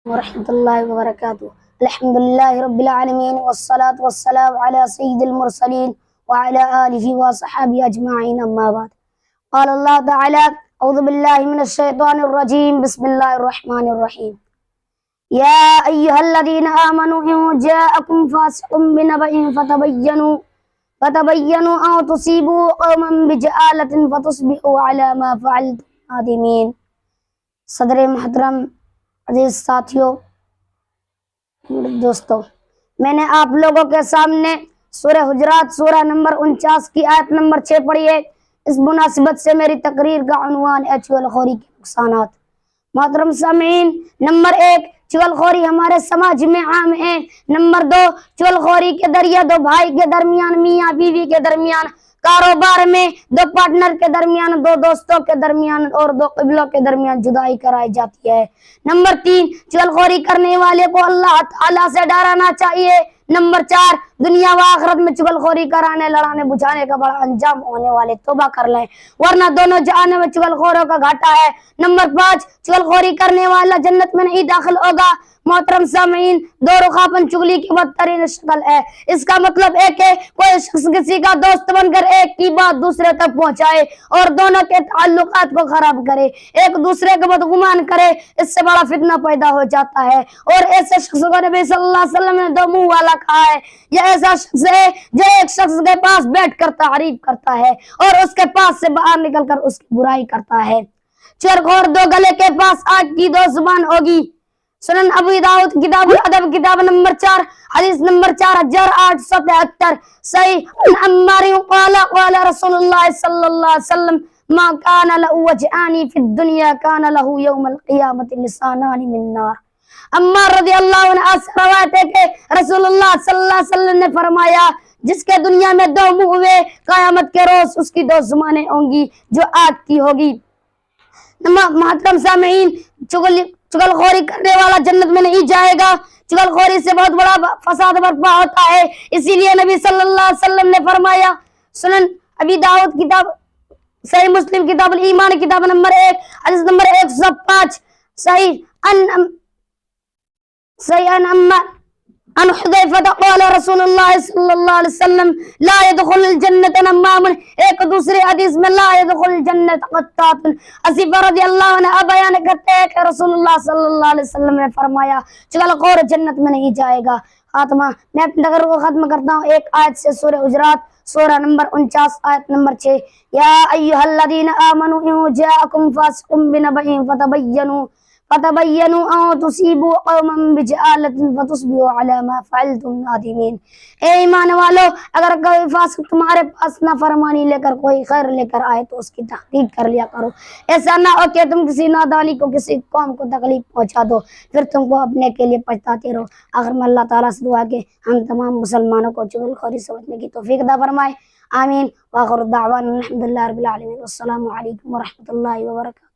ورحمة الله وبركاته. الحمد لله رب العالمين والصلاة والسلام على سيد المرسلين وعلى آله وصحبه أجمعين، أما بعد. قال الله تعالى: أعوذ بالله من الشيطان الرجيم، بسم الله الرحمن الرحيم. يا أيها الذين آمنوا إن جاءكم فاسق بنبأ فتبينوا أن تصيبوا قوما بجهالة فتصبحوا على ما فعلتم نادمين. صدر محترم، عزیز ساتھیوں، دوستو، میں نے آپ لوگوں کے سامنے سورہ حجرات سورہ نمبر 49 کی آیت نمبر 6 پڑھی ہے۔ اس مناسبت سے میری تقریر کا عنوان ہے چغل خوری کے نقصانات۔ محترم سامعین، نمبر 1، چغل خوری ہمارے سماج میں عام ہے۔ نمبر 2، چغل خوری کے ذریعے دو بھائی کے درمیان، میاں بیوی کے درمیان، کاروبار میں دو پارٹنر کے درمیان، دو دوستوں کے درمیان اور دو قبیلوں کے درمیان جدائی کرائی جاتی ہے۔ نمبر 3، چغل خوری کرنے والے کو اللہ تعالیٰ سے ڈرانا چاہیے۔ نمبر 4، دنیا و آخرت میں چغل خوری کرانے، لڑانے بجھانے کا بڑا انجام ہونے والے توبہ کر لیں، ورنہ دونوں جہانوں میں چغل خوروں کا گھاٹا ہے۔ نمبر 5، چغل خوری کرنے والا جنت میں نہیں داخل ہوگا۔ محترم سامعین، دو رخاپن چغلی کی بدترین شکل ہے۔ اس کا مطلب ہے کہ کوئی شخص کسی کا دوست بن کر ایک کی بات دوسرے تک پہنچائے اور دونوں کے تعلقات کو خراب کرے، ایک دوسرے کو بدگمان کرے۔ اس سے بڑا فتنہ پیدا ہو جاتا ہے، اور ایسے شخص کو نبی صلی اللہ علیہ وسلم نے دو منہ والا کہا ہے۔ یہ ایسا شخص ہے جو ایک شخص کے پاس بیٹھ کر تعریف کرتا ہے اور اس کے پاس سے باہر نکل کر اس کی برائی کرتا ہے۔ چغلخور دو گلے کے پاس آگ کی دو زبان ہوگی۔ سنن ابو داؤد کتاب الادب کتاب نمبر 4 حدیث نمبر 4873 صحیح عمار قال قال رسول اللہ صلی اللہ علیہ وسلم: ما كان له وجهان في الدنيا كان له يوم القيامة لسانان من نار۔ عمار رضی اللہ عنہ سے روایت ہے کہ رسول اللہ صلی اللہ علیہ وسلم نے فرمایا: جس کے دنیا میں دو منہ ہوئے، قیامت کے روز اس کی دو زبانیں ہوں گی جو آگ کی ہوگی۔ محترم سامعین، چغل خوری کرنے والا جنت میں نہیں جائے گا۔ چغل خوری سے بہت بڑا فساد برپا ہوتا ہے، اسی لیے نبی صلی اللہ علیہ وسلم نے فرمایا، سنن ابی داؤد کتاب، صحیح مسلم کتاب الایمان کتاب نمبر 1 حدیث نمبر 105 صحیح عن حذیفہ قال رسول اللہ صلی اللہ علیہ وسلم: لا يدخل الجنت نمام۔ ایک دوسرے حدیث میں لا يدخل الجنت قطات۔ حذیفہ رضی اللہ عنہ بیان کرتے ہیں کہ رسول اللہ صلی اللہ علیہ وسلم نے فرمایا چغل خور جنت میں نہیں جائے گا۔ خاتمہ، میں اپنی تقریر کو ختم کرتا ہوں ایک آیت سے، سورہ حجرات سورہ نمبر 49 آیت نمبر 6: یا ایھا الذین آمنوا ان جاءکم فاسق بنبأ فتبینوا ان تصیبوا قوما بجہالۃ فتصبحوا علی ما فعلتم نادمین۔ اے ایمان والو، اگر کوئی فاسق تمہارے پاس نافرمانی لے کر کوئی خیر لے کر آئے تو اس کی تحقیق کر لیا کرو، ایسا نہ ہو کہ تم کسی نادانی کو، کسی قوم کو تکلیف پہنچا دو، پھر تم کو اپنے کے لیے پچھتاتے رہو۔ آخر میں اللہ تعالیٰ سے دعا کہ ہم تمام مسلمانوں کو چغل خوری سے بچنے کی توفیق عطا فرمائے، آمین۔ وآخر دعوانا الحمد للہ رب العالمین، والسلام علیکم ورحمۃ اللہ وبرکاتہ۔